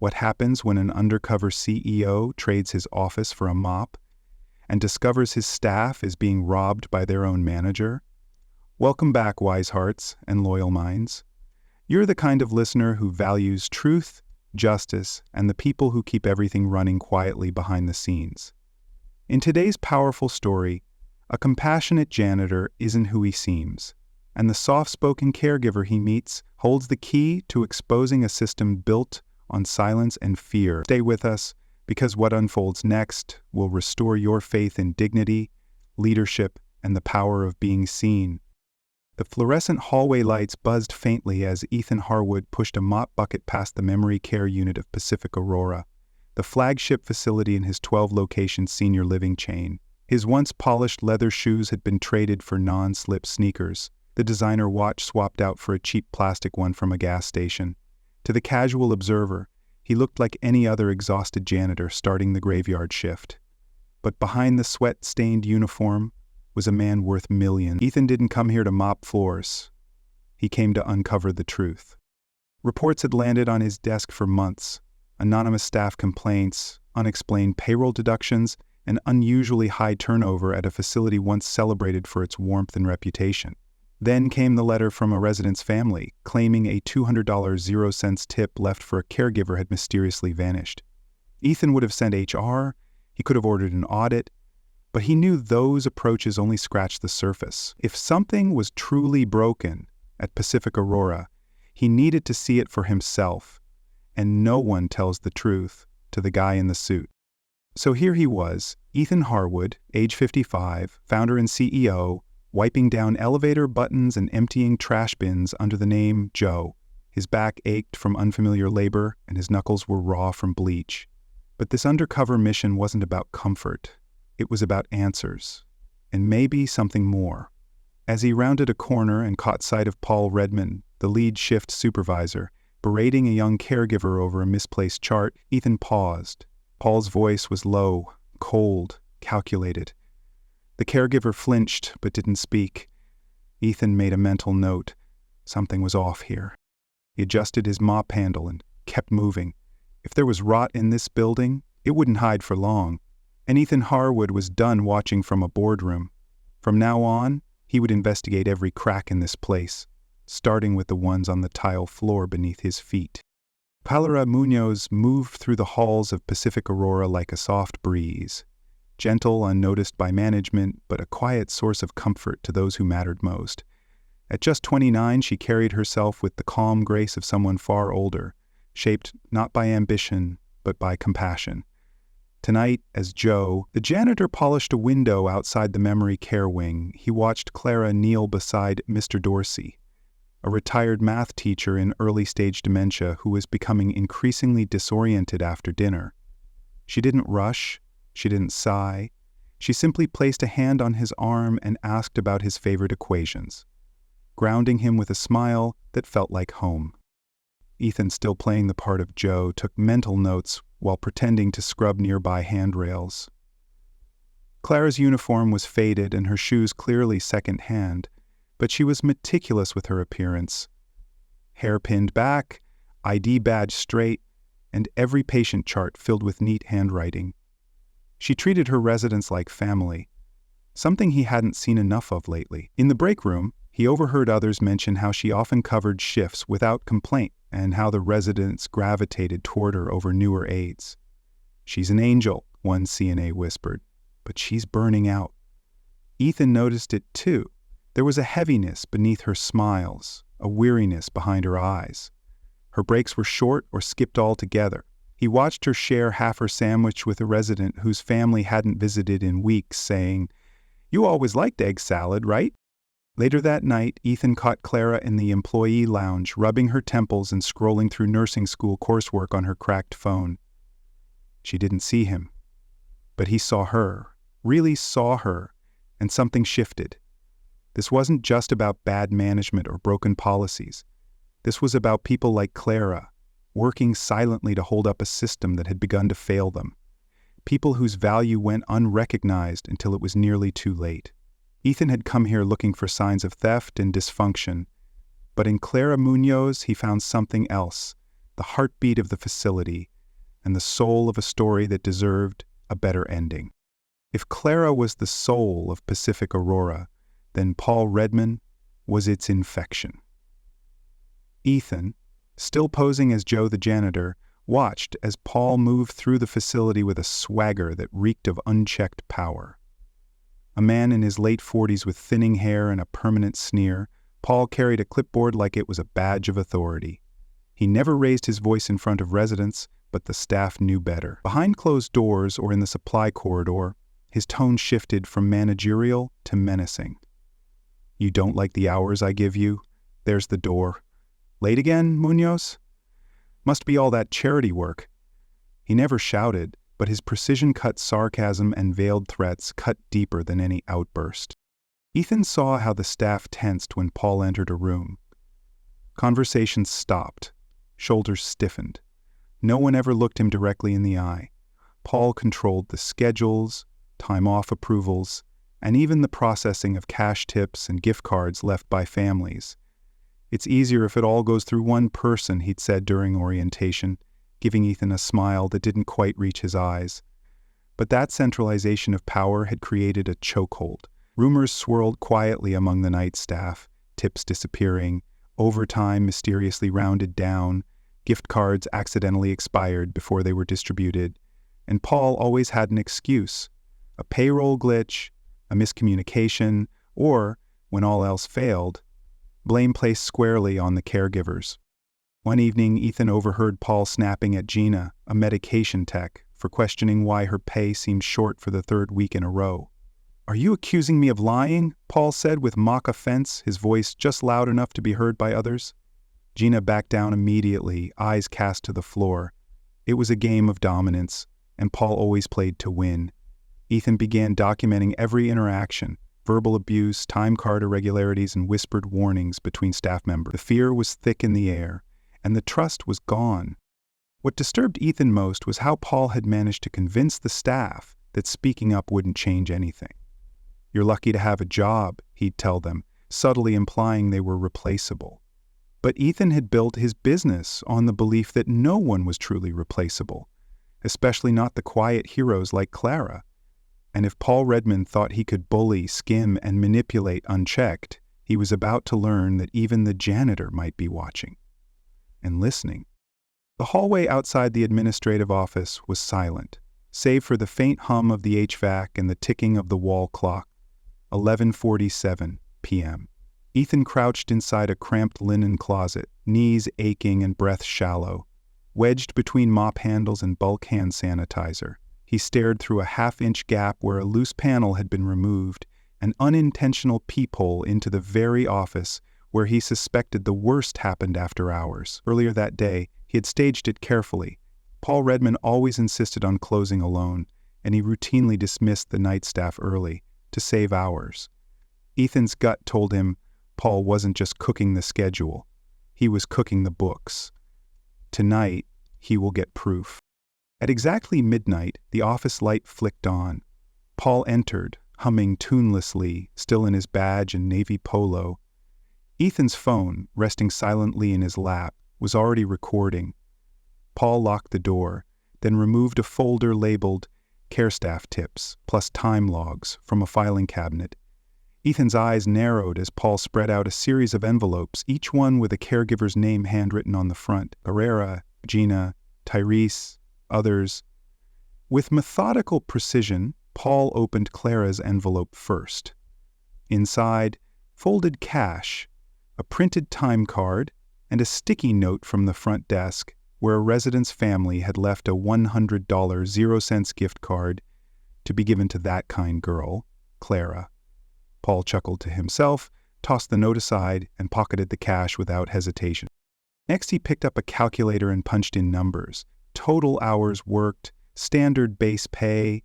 What happens when an undercover CEO trades his office for a mop and discovers his staff is being robbed by their own manager? Welcome back, wise hearts and loyal minds. You're the kind of listener who values truth, justice, and the people who keep everything running quietly behind the scenes. In today's powerful story, a compassionate janitor isn't who he seems, and the soft-spoken caregiver he meets holds the key to exposing a system built on silence and fear. Stay with us, because what unfolds next will restore your faith in dignity, leadership, and the power of being seen. The fluorescent hallway lights buzzed faintly as Ethan Harwood pushed a mop bucket past the memory care unit of Pacific Aurora, the flagship facility in his 12-location senior living chain. His once polished leather shoes had been traded for non-slip sneakers, the designer watch swapped out for a cheap plastic one from a gas station. To the casual observer, he looked like any other exhausted janitor starting the graveyard shift. But behind the sweat-stained uniform was a man worth millions. Ethan didn't come here to mop floors. He came to uncover the truth. Reports had landed on his desk for months. Anonymous staff complaints, unexplained payroll deductions, and unusually high turnover at a facility once celebrated for its warmth and reputation. Then came the letter from a resident's family, claiming a $200 0-cents tip left for a caregiver had mysteriously vanished. Ethan would have sent HR, he could have ordered an audit, but he knew those approaches only scratched the surface. If something was truly broken at Pacific Aurora, he needed to see it for himself, and no one tells the truth to the guy in the suit. So here he was, Ethan Harwood, age 55, founder and CEO, wiping down elevator buttons and emptying trash bins under the name Joe. His back ached from unfamiliar labor, and his knuckles were raw from bleach. But this undercover mission wasn't about comfort. It was about answers, and maybe something more. As he rounded a corner and caught sight of Paul Redman, the lead shift supervisor, berating a young caregiver over a misplaced chart, Ethan paused. Paul's voice was low, cold, calculated. The caregiver flinched but didn't speak. Ethan made a mental note. Something was off here. He adjusted his mop handle and kept moving. If there was rot in this building, it wouldn't hide for long. And Ethan Harwood was done watching from a boardroom. From now on, he would investigate every crack in this place, starting with the ones on the tile floor beneath his feet. Palara Munoz moved through the halls of Pacific Aurora like a soft breeze. Gentle, unnoticed by management, but a quiet source of comfort to those who mattered most. At just 29, she carried herself with the calm grace of someone far older, shaped not by ambition, but by compassion. Tonight, as Joe, the janitor, polished a window outside the memory care wing, he watched Clara kneel beside Mr. Dorsey, a retired math teacher in early-stage dementia who was becoming increasingly disoriented after dinner. She didn't rush. She didn't sigh. She simply placed a hand on his arm and asked about his favorite equations, grounding him with a smile that felt like home. Ethan, still playing the part of Joe, took mental notes while pretending to scrub nearby handrails. Clara's uniform was faded and her shoes clearly second-hand, but she was meticulous with her appearance. Hair pinned back, ID badge straight, and every patient chart filled with neat handwriting. She treated her residents like family, something he hadn't seen enough of lately. In the break room, he overheard others mention how she often covered shifts without complaint and how the residents gravitated toward her over newer aides. "She's an angel," one CNA whispered, "but she's burning out." Ethan noticed it too. There was a heaviness beneath her smiles, a weariness behind her eyes. Her breaks were short or skipped altogether. He watched her share half her sandwich with a resident whose family hadn't visited in weeks, saying, "You always liked egg salad, right?" Later that night, Ethan caught Clara in the employee lounge, rubbing her temples and scrolling through nursing school coursework on her cracked phone. She didn't see him, but he saw her, really saw her, and something shifted. This wasn't just about bad management or broken policies. This was about people like Clara, working silently to hold up a system that had begun to fail them. People whose value went unrecognized until it was nearly too late. Ethan had come here looking for signs of theft and dysfunction, but in Clara Munoz he found something else, the heartbeat of the facility, and the soul of a story that deserved a better ending. If Clara was the soul of Pacific Aurora, then Paul Redman was its infection. Ethan, still posing as Joe the janitor, watched as Paul moved through the facility with a swagger that reeked of unchecked power. A man in his late 40s with thinning hair and a permanent sneer, Paul carried a clipboard like it was a badge of authority. He never raised his voice in front of residents, but the staff knew better. Behind closed doors or in the supply corridor, his tone shifted from managerial to menacing. "You don't like the hours I give you? There's the door. Late again, Munoz? Must be all that charity work." He never shouted, but his precision-cut sarcasm and veiled threats cut deeper than any outburst. Ethan saw how the staff tensed when Paul entered a room. Conversations stopped. Shoulders stiffened. No one ever looked him directly in the eye. Paul controlled the schedules, time-off approvals, and even the processing of cash tips and gift cards left by families. "It's easier if it all goes through one person," he'd said during orientation, giving Ethan a smile that didn't quite reach his eyes. But that centralization of power had created a chokehold. Rumors swirled quietly among the night staff, tips disappearing, overtime mysteriously rounded down, gift cards accidentally expired before they were distributed, and Paul always had an excuse: a payroll glitch, a miscommunication, or, when all else failed, blame placed squarely on the caregivers. One evening, Ethan overheard Paul snapping at Gina, a medication tech, for questioning why her pay seemed short for the third week in a row. "Are you accusing me of lying?" Paul said with mock offense, his voice just loud enough to be heard by others. Gina backed down immediately, eyes cast to the floor. It was a game of dominance, and Paul always played to win. Ethan began documenting every interaction: verbal abuse, time card irregularities, and whispered warnings between staff members. The fear was thick in the air, and the trust was gone. What disturbed Ethan most was how Paul had managed to convince the staff that speaking up wouldn't change anything. "You're lucky to have a job," he'd tell them, subtly implying they were replaceable. But Ethan had built his business on the belief that no one was truly replaceable, especially not the quiet heroes like Clara. And if Paul Redman thought he could bully, skim, and manipulate unchecked, he was about to learn that even the janitor might be watching and listening. The hallway outside the administrative office was silent, save for the faint hum of the HVAC and the ticking of the wall clock. 11:47 p.m. Ethan crouched inside a cramped linen closet, knees aching and breath shallow. Wedged between mop handles and bulk hand sanitizer, he stared through a half-inch gap where a loose panel had been removed, an unintentional peephole into the very office where he suspected the worst happened after hours. Earlier that day, he had staged it carefully. Paul Redman always insisted on closing alone, and he routinely dismissed the night staff early to save hours. Ethan's gut told him Paul wasn't just cooking the schedule, he was cooking the books. Tonight, he will get proof. At exactly midnight, the office light flicked on. Paul entered, humming tunelessly, still in his badge and navy polo. Ethan's phone, resting silently in his lap, was already recording. Paul locked the door, then removed a folder labeled "Care Staff Tips" plus time logs from a filing cabinet. Ethan's eyes narrowed as Paul spread out a series of envelopes, each one with a caregiver's name handwritten on the front: Herrera, Gina, Tyrese, others. With methodical precision, Paul opened Clara's envelope first. Inside, folded cash, a printed time card, and a sticky note from the front desk where a resident's family had left a $100 0-cents gift card to be given to that kind girl, Clara. Paul chuckled to himself, tossed the note aside, and pocketed the cash without hesitation. Next, he picked up a calculator and punched in numbers: total hours worked, standard base pay,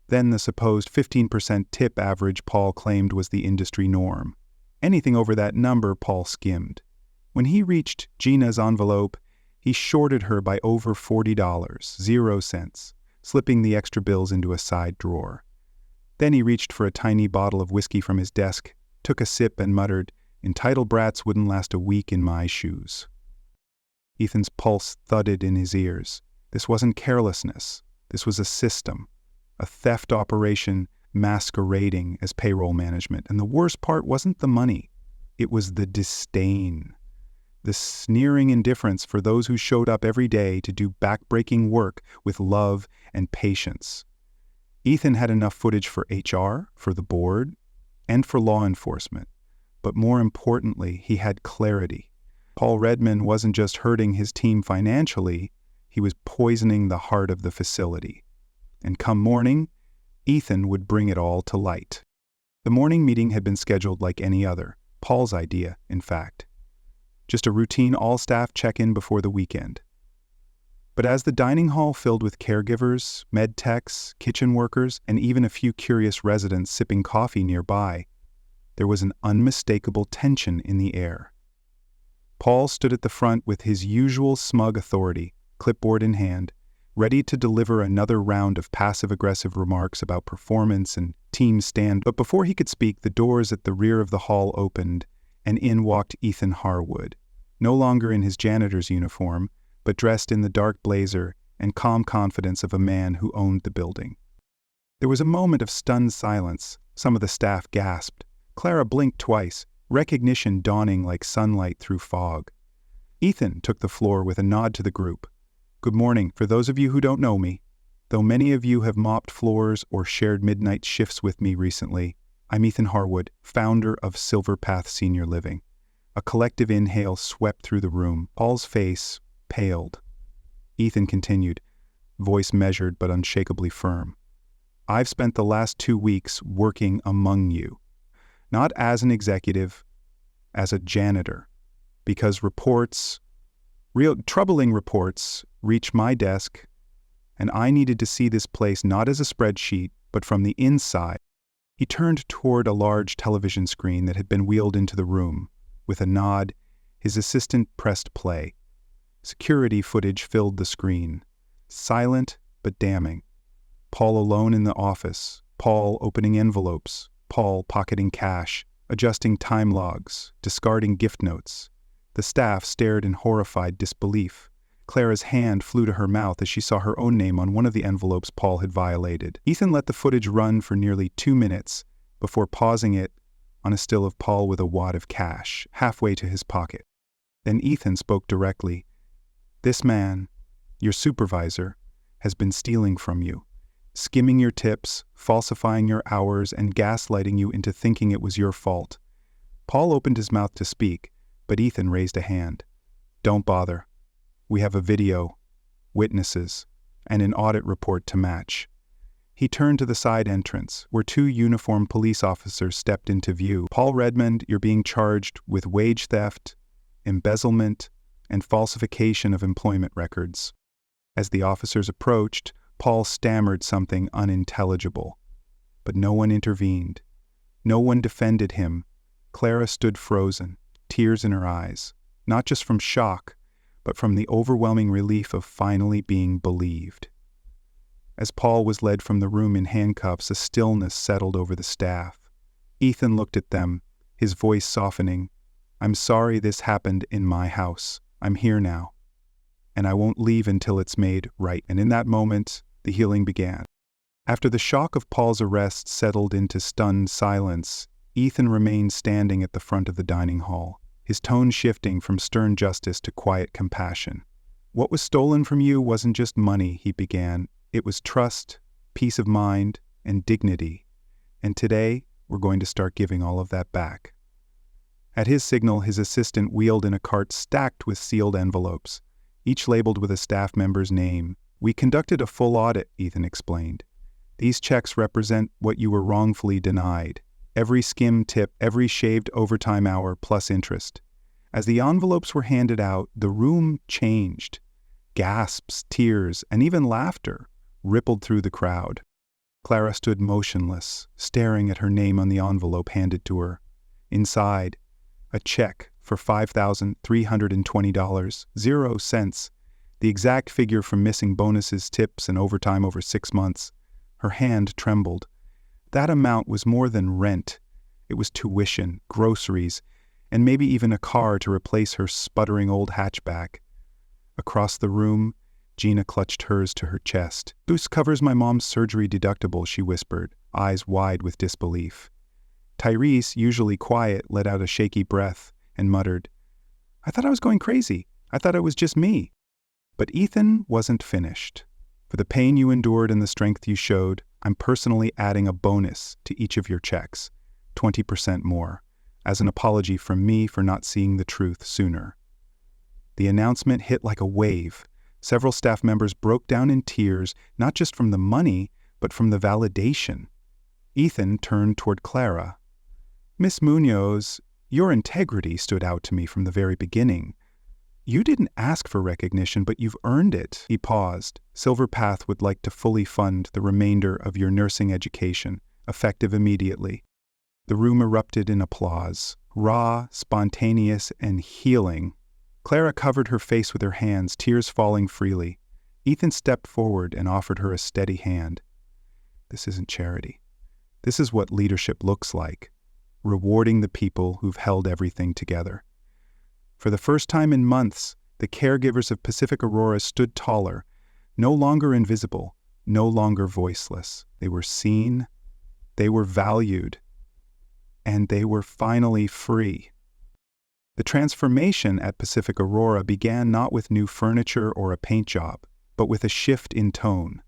then the supposed 15% tip average Paul claimed was the industry norm. Anything over that number, Paul skimmed. When he reached Gina's envelope, he shorted her by over $40, 0 cents, slipping the extra bills into a side drawer. Then he reached for a tiny bottle of whiskey from his desk, took a sip and muttered, "Entitled brats wouldn't last a week in my shoes." Ethan's pulse thudded in his ears. This wasn't carelessness. This was a system, a theft operation masquerading as payroll management. And the worst part wasn't the money. It was the disdain, the sneering indifference for those who showed up every day to do backbreaking work with love and patience. Ethan had enough footage for HR, for the board, and for law enforcement. But more importantly, he had clarity. Paul Redmond wasn't just hurting his team financially, he was poisoning the heart of the facility. And come morning, Ethan would bring it all to light. The morning meeting had been scheduled like any other, Paul's idea, in fact. Just a routine all-staff check-in before the weekend. But as the dining hall filled with caregivers, med techs, kitchen workers, and even a few curious residents sipping coffee nearby, there was an unmistakable tension in the air. Paul stood at the front with his usual smug authority, clipboard in hand, ready to deliver another round of passive-aggressive remarks about performance and team stand. But before he could speak, the doors at the rear of the hall opened, and in walked Ethan Harwood, no longer in his janitor's uniform, but dressed in the dark blazer and calm confidence of a man who owned the building. There was a moment of stunned silence. Some of the staff gasped. Clara blinked twice, recognition dawning like sunlight through fog. Ethan took the floor with a nod to the group. Good morning. For those of you who don't know me, though many of you have mopped floors or shared midnight shifts with me recently, I'm Ethan Harwood, founder of Silver Path Senior Living. A collective inhale swept through the room. Paul's face paled. Ethan continued, voice measured but unshakably firm. I've spent the last 2 weeks working among you, not as an executive, as a janitor, because troubling reports reached my desk, and I needed to see this place not as a spreadsheet, but from the inside. He turned toward a large television screen that had been wheeled into the room. With a nod, his assistant pressed play. Security footage filled the screen, silent but damning. Paul alone in the office, Paul opening envelopes, Paul pocketing cash, adjusting time logs, discarding gift notes. The staff stared in horrified disbelief. Clara's hand flew to her mouth as she saw her own name on one of the envelopes Paul had violated. Ethan let the footage run for nearly 2 minutes before pausing it on a still of Paul with a wad of cash, halfway to his pocket. Then Ethan spoke directly. This man, your supervisor, has been stealing from you, skimming your tips, falsifying your hours, and gaslighting you into thinking it was your fault. Paul opened his mouth to speak, but Ethan raised a hand. Don't bother. We have a video, witnesses, and an audit report to match. He turned to the side entrance, where 2 uniformed police officers stepped into view. Paul Redmond, you're being charged with wage theft, embezzlement, and falsification of employment records. As the officers approached, Paul stammered something unintelligible. But no one intervened. No one defended him. Clara stood frozen, tears in her eyes, not just from shock, but from the overwhelming relief of finally being believed. As Paul was led from the room in handcuffs, a stillness settled over the staff. Ethan looked at them, his voice softening. I'm sorry this happened in my house. I'm here now, and I won't leave until it's made right. And in that moment, the healing began. After the shock of Paul's arrest settled into stunned silence, Ethan remained standing at the front of the dining hall, his tone shifting from stern justice to quiet compassion. What was stolen from you wasn't just money, he began. It was trust, peace of mind, and dignity. And today, we're going to start giving all of that back. At his signal, his assistant wheeled in a cart stacked with sealed envelopes, each labeled with a staff member's name. We conducted a full audit, Ethan explained. These checks represent what you were wrongfully denied. Every skim tip, every shaved overtime hour plus interest. As the envelopes were handed out, the room changed. Gasps, tears, and even laughter rippled through the crowd. Clara stood motionless, staring at her name on the envelope handed to her. Inside, a check for $5,320, 0 cents, the exact figure from missing bonuses, tips, and overtime over 6 months. Her hand trembled. That amount was more than rent. It was tuition, groceries, and maybe even a car to replace her sputtering old hatchback. Across the room, Gina clutched hers to her chest. "This covers my mom's surgery deductible," she whispered, eyes wide with disbelief. Tyrese, usually quiet, let out a shaky breath and muttered, "I thought I was going crazy. I thought it was just me." But Ethan wasn't finished. "For the pain you endured and the strength you showed, I'm personally adding a bonus to each of your checks, 20% more, as an apology from me for not seeing the truth sooner." The announcement hit like a wave. Several staff members broke down in tears, not just from the money, but from the validation. Ethan turned toward Clara. "Miss Munoz, your integrity stood out to me from the very beginning. You didn't ask for recognition, but you've earned it." He paused. "Silver Path would like to fully fund the remainder of your nursing education, effective immediately." The room erupted in applause, raw, spontaneous, and healing. Clara covered her face with her hands, tears falling freely. Ethan stepped forward and offered her a steady hand. "This isn't charity. This is what leadership looks like, rewarding the people who've held everything together." For the first time in months, the caregivers of Pacific Aurora stood taller, no longer invisible, no longer voiceless. They were seen, they were valued, and they were finally free. The transformation at Pacific Aurora began not with new furniture or a paint job, but with a shift in tone,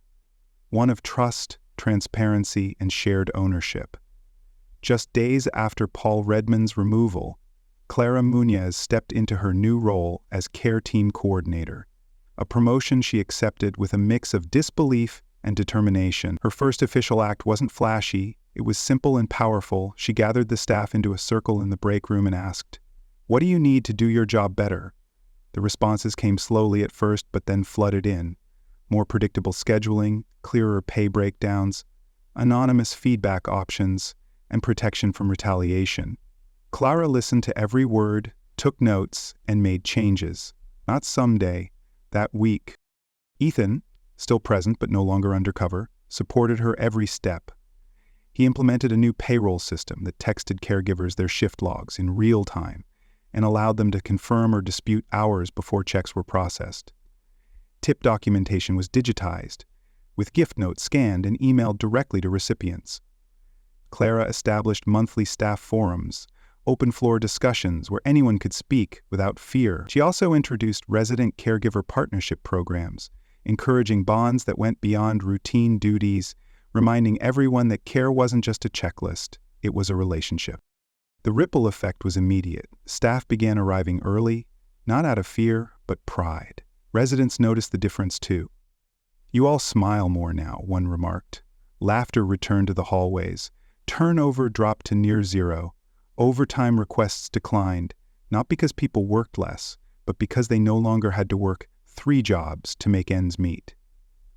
one of trust, transparency, and shared ownership. Just days after Paul Redmond's removal, Clara Munoz stepped into her new role as Care Team Coordinator, a promotion she accepted with a mix of disbelief and determination. Her first official act wasn't flashy, it was simple and powerful. She gathered the staff into a circle in the break room and asked, "What do you need to do your job better?" The responses came slowly at first, but then flooded in. More predictable scheduling, clearer pay breakdowns, anonymous feedback options, and protection from retaliation. Clara listened to every word, took notes, and made changes. Not someday, that week. Ethan, still present but no longer undercover, supported her every step. He implemented a new payroll system that texted caregivers their shift logs in real time and allowed them to confirm or dispute hours before checks were processed. Tip documentation was digitized, with gift notes scanned and emailed directly to recipients. Clara established monthly staff forums, open-floor discussions where anyone could speak without fear. She also introduced resident caregiver partnership programs, encouraging bonds that went beyond routine duties, reminding everyone that care wasn't just a checklist, it was a relationship. The ripple effect was immediate. Staff began arriving early, not out of fear, but pride. Residents noticed the difference too. "You all smile more now," one remarked. Laughter returned to the hallways. Turnover dropped to near zero. Overtime requests declined, not because people worked less, but because they no longer had to work 3 jobs to make ends meet.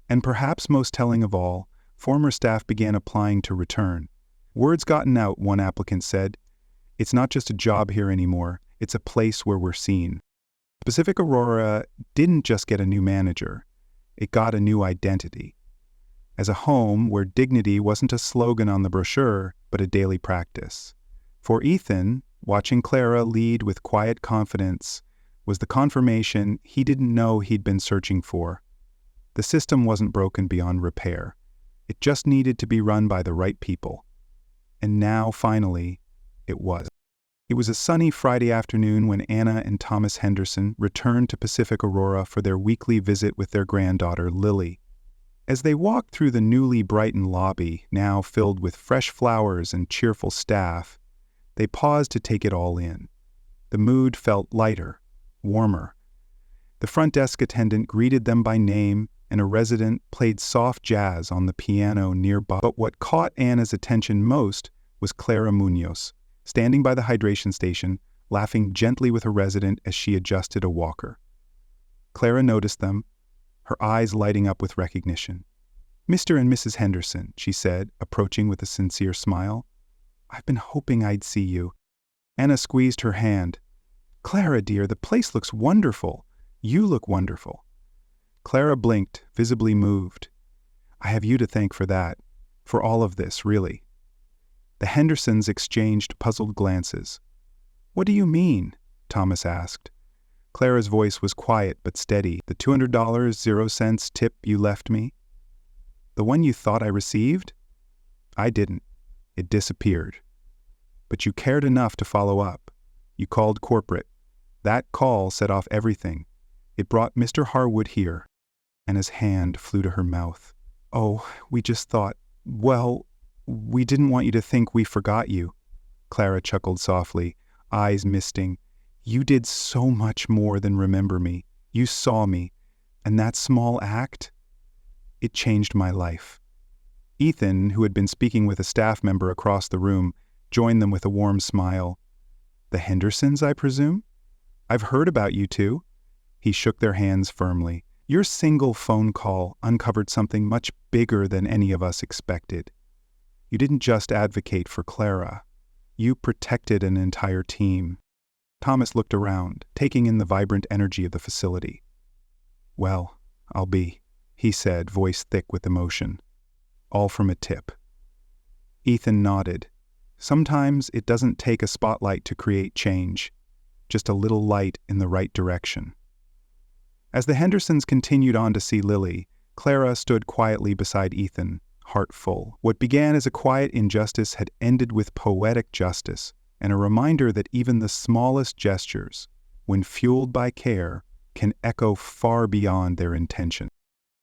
And perhaps most telling of all, former staff began applying to return. "Word's gotten out," one applicant said. "It's not just a job here anymore, it's a place where we're seen." Pacific Aurora didn't just get a new manager, it got a new identity. As a home where dignity wasn't a slogan on the brochure, but a daily practice. For Ethan, watching Clara lead with quiet confidence was the confirmation he didn't know he'd been searching for. The system wasn't broken beyond repair. It just needed to be run by the right people. And now, finally, it was. It was a sunny Friday afternoon when Anna and Thomas Henderson returned to Pacific Aurora for their weekly visit with their granddaughter, Lily. As they walked through the newly brightened lobby, now filled with fresh flowers and cheerful staff, they paused to take it all in. The mood felt lighter, warmer. The front desk attendant greeted them by name, and a resident played soft jazz on the piano nearby. But what caught Anna's attention most was Clara Munoz, standing by the hydration station, laughing gently with a resident as she adjusted a walker. Clara noticed them, her eyes lighting up with recognition. "Mr. and Mrs. Henderson," she said, approaching with a sincere smile. "I've been hoping I'd see you." Anna squeezed her hand. "Clara, dear, the place looks wonderful. You look wonderful." Clara blinked, visibly moved. "I have you to thank for that, for all of this, really." The Hendersons exchanged puzzled glances. "What do you mean?" Thomas asked. Clara's voice was quiet but steady. "The $200.00 tip you left me? The one you thought I received? I didn't. It disappeared. But you cared enough to follow up. You called corporate. That call set off everything. It brought Mr. Harwood here." And his hand flew to her mouth. "Oh, we just thought, well, we didn't want you to think we forgot you." Clara chuckled softly, eyes misting. "You did so much more than remember me. You saw me. And that small act, it changed my life." Ethan, who had been speaking with a staff member across the room, joined them with a warm smile. "The Hendersons, I presume? I've heard about you two." He shook their hands firmly. "Your single phone call uncovered something much bigger than any of us expected. You didn't just advocate for Clara. You protected an entire team." Thomas looked around, taking in the vibrant energy of the facility. "Well, I'll be," he said, voice thick with emotion. "All from a tip." Ethan nodded. Sometimes it doesn't take a spotlight to create change, just a little light in the right direction. As the Hendersons continued on to see Lily, Clara stood quietly beside Ethan, heart full. What began as a quiet injustice had ended with poetic justice, and a reminder that even the smallest gestures, when fueled by care, can echo far beyond their intention.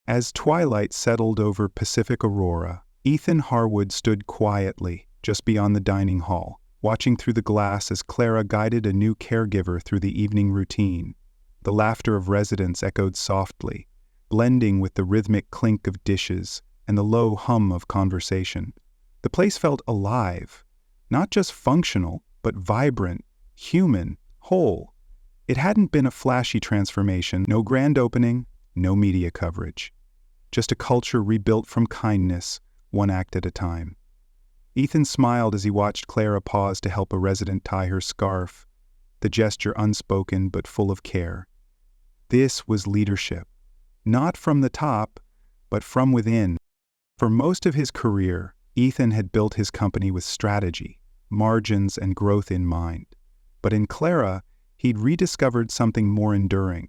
As twilight settled over Pacific Aurora, Ethan Harwood stood quietly just beyond the dining hall, watching through the glass as Clara guided a new caregiver through the evening routine. The laughter of residents echoed softly, blending with the rhythmic clink of dishes and the low hum of conversation. The place felt alive, not just functional, but vibrant, human, whole. It hadn't been a flashy transformation, no grand opening, no media coverage. Just a culture rebuilt from kindness, one act at a time. Ethan smiled as he watched Clara pause to help a resident tie her scarf, the gesture unspoken but full of care. This was leadership, not from the top, but from within. For most of his career, Ethan had built his company with strategy, margins, and growth in mind. But in Clara, he'd rediscovered something more enduring.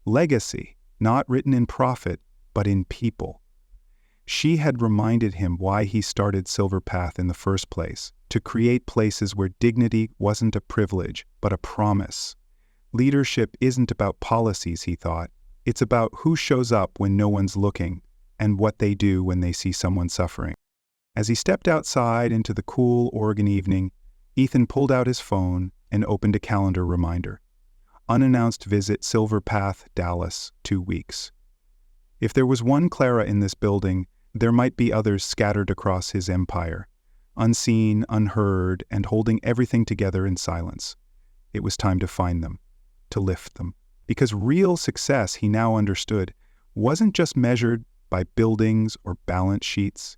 Legacy, not written in profit, but in people. She had reminded him why he started Silverpath in the first place, to create places where dignity wasn't a privilege, but a promise. Leadership isn't about policies, he thought. It's about who shows up when no one's looking, and what they do when they see someone suffering. As he stepped outside into the cool Oregon evening, Ethan pulled out his phone and opened a calendar reminder. Unannounced visit Silverpath, Dallas, 2 weeks. If there was one Clara in this building, there might be others scattered across his empire, unseen, unheard, and holding everything together in silence. It was time to find them, to lift them. Because real success, he now understood, wasn't just measured by buildings or balance sheets,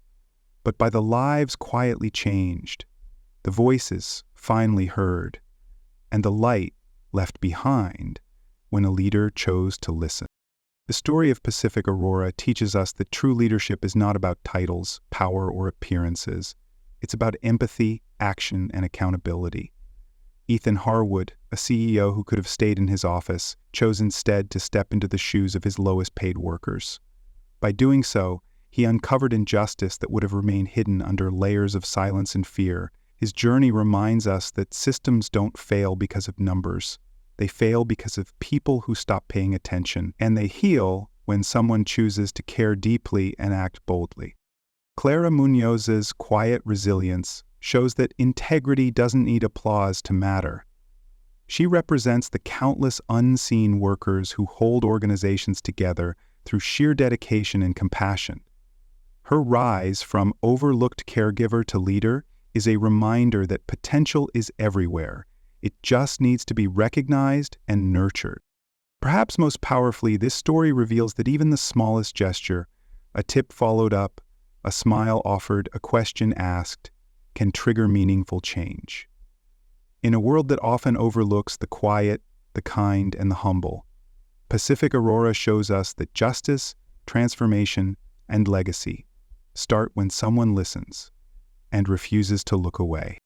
but by the lives quietly changed, the voices finally heard, and the light left behind when a leader chose to listen. The story of Pacific Aurora teaches us that true leadership is not about titles, power, or appearances. It's about empathy, action, and accountability. Ethan Harwood, a CEO who could have stayed in his office, chose instead to step into the shoes of his lowest-paid workers. By doing so, he uncovered injustice that would have remained hidden under layers of silence and fear. His journey reminds us that systems don't fail because of numbers. They fail because of people who stop paying attention, and they heal when someone chooses to care deeply and act boldly. Clara Munoz's quiet resilience shows that integrity doesn't need applause to matter. She represents the countless unseen workers who hold organizations together through sheer dedication and compassion. Her rise from overlooked caregiver to leader is a reminder that potential is everywhere. It just needs to be recognized and nurtured. Perhaps most powerfully, this story reveals that even the smallest gesture, a tip followed up, a smile offered, a question asked, can trigger meaningful change. In a world that often overlooks the quiet, the kind, and the humble, Pacific Aurora shows us that justice, transformation, and legacy start when someone listens and refuses to look away.